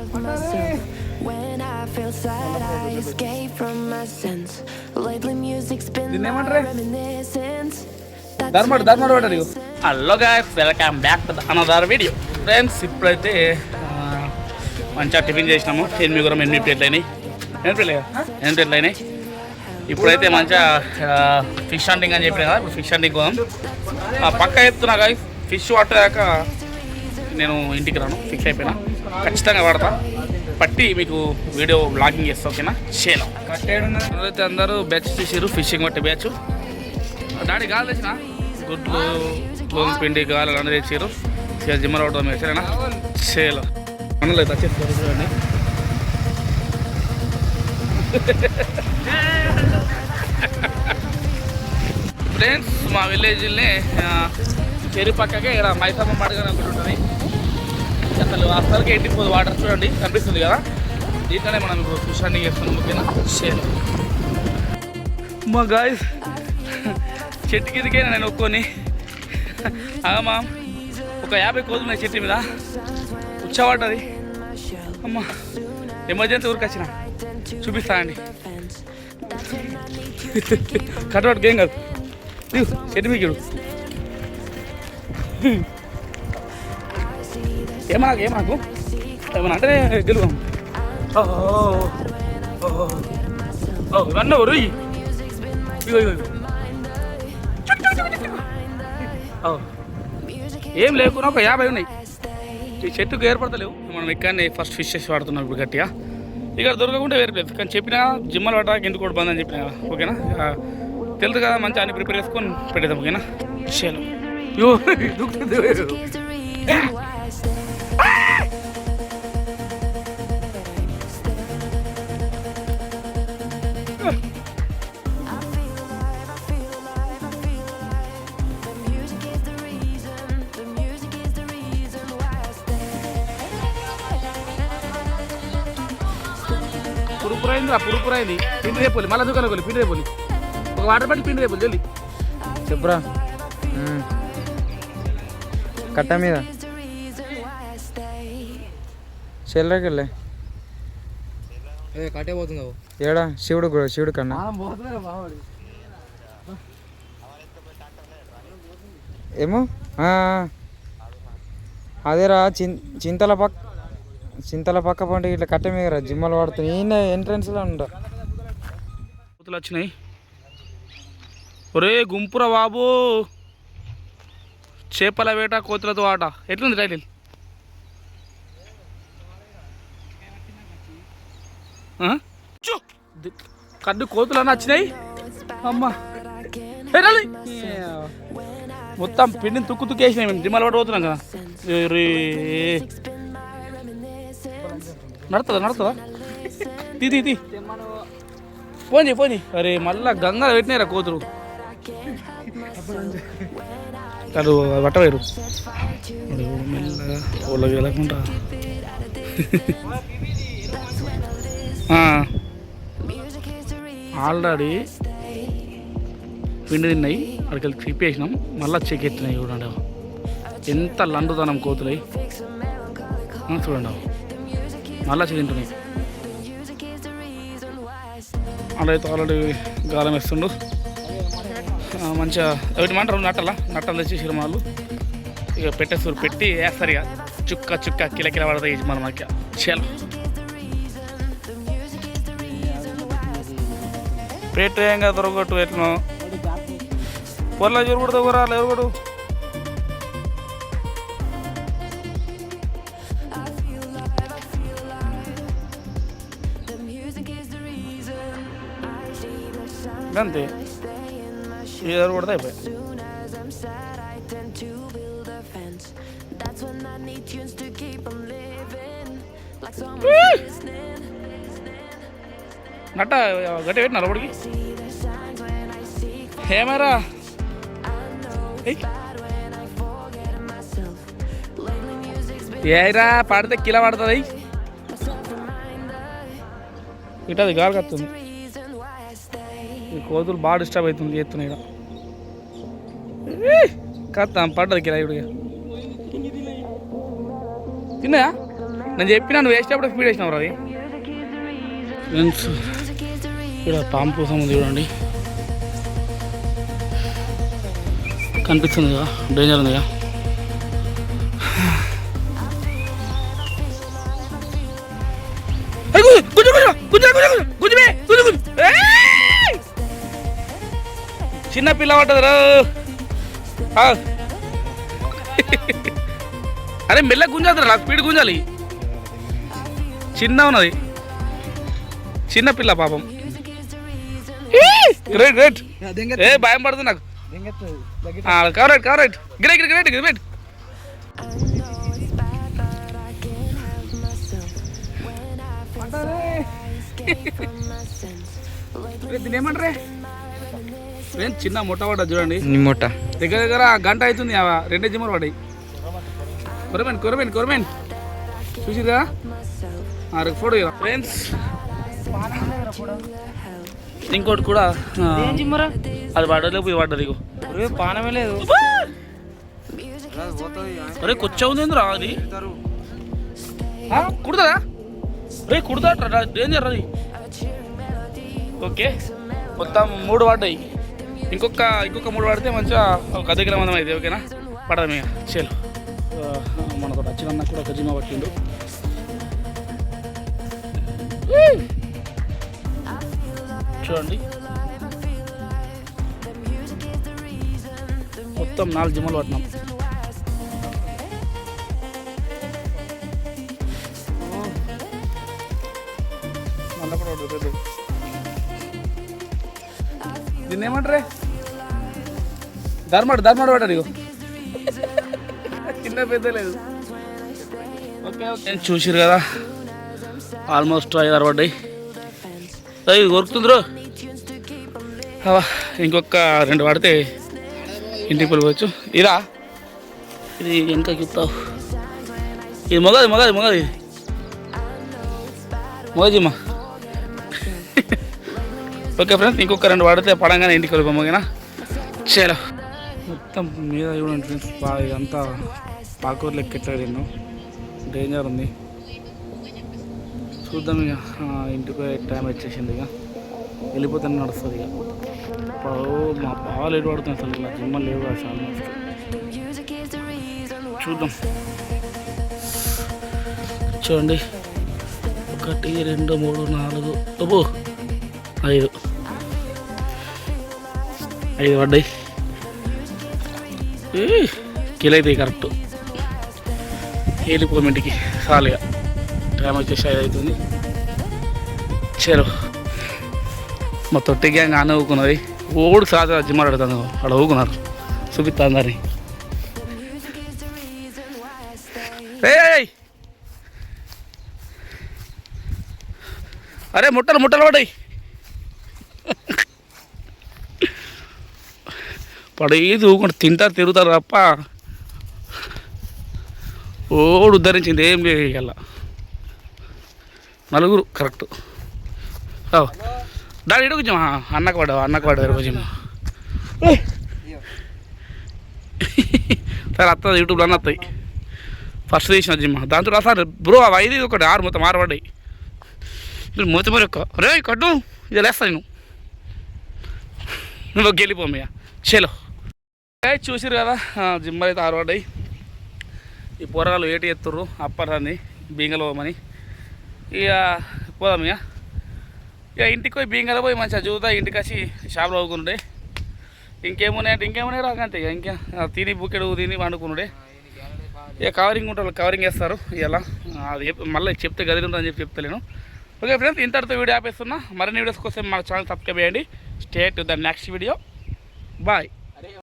of myself. When I feel sad, I escape from my sense. Lately, music's been my reminiscence. Hello guys, welcome back to another video. Friends, ఇప్పుడైతే మంచిగా tiffin చేసినాము. 8 ప్లేట్లు అయినాయి. 8 ప్లేట్లు అయినాయి. ఇప్పుడైతే మంచిగా ఫిష్ హంటింగ్ అని చెప్పిన కదా, ఇప్పుడు ఫిష్ హంటింగ్ పోదాం. పక్క చెప్తున్నా గైస్, ఫిష్ పట్టాక నేను ఇంటికి రాను, ఫిక్స్ అయిపోయినా. ఖచ్చితంగా పడతా, పట్టి మీకు వీడియో బ్లాగింగ్ చేస్తా, ఓకేనా? చేయలేం. అయితే అందరూ బ్యాచ్ తీసారు, ఫిషింగ్ పట్టే బ్యాచ్. డాడీ గాలి తెచ్చిన గుడ్లు, గోధుమ పిండి, గాలి అందరూ తెచ్చారు. జిమ్మర్ అవుతాం సరేనా? చేయలేం. మనలో అయితే వచ్చేస్తారు చూడండి. ఫ్రెండ్స్, మా విలేజ్ని చెరి పక్కకే ఇక్కడ మైసమ్మ పడగని ఒకటి ఉంటుంది. అసలుకి ఎండిపోదు వాటర్, చూడండి కనిపిస్తుంది కదా. దీంట్లోనే మనం ఇప్పుడు ఫిష్ హంటింగ్ చేస్తున్నాం, ఓకేనా? షేర్. మా గాయస్, చెట్టు కిందకే నేను ఒక్కొని అమ్మా ఒక 50 కోతులు ఉన్నాయి చెట్టు మీద. ఉచ్చబడ్డది అమ్మా. ఎమర్జెన్సీ ఊరికి వచ్చిన చూపిస్తా అండి. కట్టవాడు గేమ్ కాదు, చెట్టు మీకు ఏమనాకు ఏమన్నా అంటే గెలువాం. ఇవన్నీ రుయ్యి ఇగో ఇగో ఏం లేకున్నా ఒక 50 ఉన్నాయి. ఈ చెట్టుకు ఏర్పడతలేవు. మనం ఇక్కడనే ఫస్ట్ ఫిష్ చేసి వాడుతున్నాం ఇప్పుడు గట్టిగా. ఇక్కడ దొరకకుండా వేరే ప్లేస్ కానీ చెప్పినా జిమ్మలు పట్టడానికి ఇంటికి కూడా బంద్ అని చెప్పిన, ఓకేనా? తెలుసు కదా, మంచిగా అన్ని ప్రిపేర్ చేసుకొని పెట్టేద్దాం, ఓకేనా? చలో. పురుపురైంది పిండి రేపోలి, మళ్ళీ దుకాణం పోలి పిండి రేపోలి, ఒక వాటర్ బాటిల్ పిండి రేపోలి జల్లి చెప్పురా. కట్ట మీద చెల్లకెళ్ళే కట్టే పోతుంది ఏడా శివుడు కన్నా ఏమో అదేరా చింతల పక్క పంట ఇట్లా కట్ట మీద జిమ్మలు పడుతుంది. ఈయన ఎంట్రన్స్లో ఉంటా. కోతులు వచ్చినాయి. ఒరే గుంపురా బాబు, చేపల వేట కోతులతో ఆట. ఎట్లుంది టైటిల్? కడ్డు కోతులు అన్నీ వచ్చినాయి. అమ్మా మొత్తం పిండిని తుక్కు వేసినాయి. మేము జిమ్మలు పడి పోతున్నాం కదా. నడుతుందా? తీ పోనీ. అరే మళ్ళా గంగా పెట్టినారా కోతులు. కాదు పట్టవేరు మెల్లగా వాళ్ళకి వెళ్ళకుండా. ఆల్రెడీ పిండి తిన్నాయి, అక్కడికి వెళ్ళి తిప్పేసినాం. మళ్ళీ చెక్కెత్తినాయి చూడండి. ఎంత లండుతనం కోతులై చూడండి. మళ్ళా తింటున్నాయి. అలా అయితే ఆల్రెడీ గాలం వేస్తుండు. మంచిగా ఒకటి మంటారు నట్టలు తెచ్చి సినిమాలు ఇక పెట్టేస్తారు. పెట్టి వేస్తారు ఇక చుక్క కిల పడతాయి మన మధ్య. చలో పెట్టేయంగా దొరకట్టు ఎట్లా పొల్ల ఎరుగుడు దొరకరాలు ఎరుగుడు. అంతే ఏదో కూడా అయిపోయాయి. నట్ట గట్టి పెట్టినారు అప్పటికి. ఏమారా ఏరా పడితే కిలా పడుతుంది. ఇటది గాలి కత్తుంది. ఈ కోతులు బాగా డిస్టర్బ్ అవుతుంది ఎత్తున్నాయి. కత్తాం పడ్డది కిలా ఇప్పుడు తిన్నాయా నేను చెప్పినా నువ్వు వేసేటప్పుడు స్పీడ్ వేసినావు అది ఫ్రెండ్స్. ఇక్కడ పాము కోసం ఉంది చూడండి, కనిపిస్తుంది కదా, డేంజర్ ఉంది కదా. చిన్న పిల్ల పట్టదురా. అరే మెల్ల గుంజాదురా, నాకు స్పీడ్ గుంజాలి. చిన్న ఉన్నది, చిన్న పిల్ల పాపం. Great great. ఏ భయం పడుతుంది నాకు. Correct correct. Great great great. ఏమంటారే చిన్న ముట్ట పడ్డా చూడండి, ముట్ట దగ్గర దగ్గర గంట అవుతుంది. రెండే జిమ్మలు పడ్డాయి. కొరమేన్ కొరమేన్ కొరమేన్ చూసిరా ఫోటో ఫ్రెండ్స్. ఇంకోటి కూడా అది పడలేదు, ఇది పడ్డది. పానమే లేదు. అరే కొచ్చా ఉంది రా అది, కుడదా రే, కుడతా డేంజర్ అది. ఓకే మొత్తం 3 పడ్డాయి. ఇంకొక 3 పడితే మంచిగా ఒక 10 కిలో మందం అయితే ఓకేనా, పడదాం ఇక. చేలు మనతో వచ్చిన కూడా ఒక జిమ్మ పట్టిండు. చూడండి మొత్తం 4 జిమ్మలు పట్టినాం. దీన్ని ఏమంటారే, ధర్మాడు పడ్డా నీకు, చిన్న పెద్ద లేదు. ఓకే ఓకే చూసిరు కదా, ఆల్మోస్ట్ 5-6 పడ్డాయి. ఇది కొరుకుతుందిరో. ఇంకొక 2 పడితే ఇంటికి వెళ్ళిపోవచ్చు. ఇరా ఇది ఇంకా చెప్తావు, ఇది మొగది జిమ్మా. ఓకే ఫ్రెండ్స్, ఇంకొక 2 పడితే పడంగానే ఇంటికి వెళ్ళిపోము ఓకేనా. చలో మొత్తం మీద చూడండి ఫ్రెండ్స్, బాగా ఇదంతా పాకూరు లెక్క ఎట్లా తిన్నాం, డేంజర్ ఉంది. చూద్దాం ఇక, ఇంటికి టైం వచ్చేసింది, ఇక వెళ్ళిపోతానే నడుస్తుంది. ఇక మా బాగా లేట్ పడుతుంది అసలు, ఇలా జిమ్మలు లేవు అసలు ఆల్మోస్ట్. చూద్దాం చూడండి, 1 2 3 4 5 పడ్డాయి. కిలో అవుతాయి కరెక్ట్. వెళ్ళిపోమెంట్కి చాలుగా, టైం వచ్చేసి 5 అవుతుంది. చలో మా తొట్టి గ్యాంగ్ ఆనే ఊకున్నది. ఓడు సాధ జిమ్మ అడుగుతాను, అక్కడ ఊకున్నారు. చూపిస్తా అందరినీ. అరే ముట్టలు పడ్డాయి, పడేది ఊకుంటే తింటారు తిరుగుతారు తప్ప ఓడు ఉద్ధరించింది ఏం లేదు. ఇలా 4 కరెక్ట్. దాని ఇటు కొంచెం అన్నకు పడ్డావు కొంచెం. సరే వస్తుంది, యూట్యూబ్లో అన్నీ వస్తాయి. ఫస్ట్ తీసిన జిమ్మ దాంతో రాసారు బ్రో. 5 ఒకటి 6 మొత్తం 6 పడ్డాయి. మీరు మూత మరి ఒక్క రే కట్టు, ఇది లేస్తా నేను, నువ్వు వెళ్ళిపోమయ్య. చలో చూసిరు కదా, జిమ్మలు అయితే 6 పడ్డాయి. ఈ పోరాలు ఏటి ఎత్తుర్రు అప్పరాన్ని బీంగలు పోమని. ఇక పోదాం ఇక ఇంటికి పోయి బీంగలో పోయి మంచిగా చూద్దా, ఇంటికి వచ్చి షాప్లో పోకుండే. ఇంకేమున్నాయి రాకంతే. ఇంకా తిని బుక్కెడు తిని వండుకున్నాడే. ఇక కవరింగ్ ఉంటుంది, కవరింగ్ వేస్తారు. ఇలా అది మళ్ళీ చెప్తే గదిలిందని చెప్తలేను. ఓకే ఫ్రెండ్స్, ఇంతటితో వీడియో ఆపేస్తున్నా. మరిన్ని వీడియోస్ కోసం మన ఛానల్ సబ్స్క్రైబ్ చేయండి. Stay to the next video. Bye.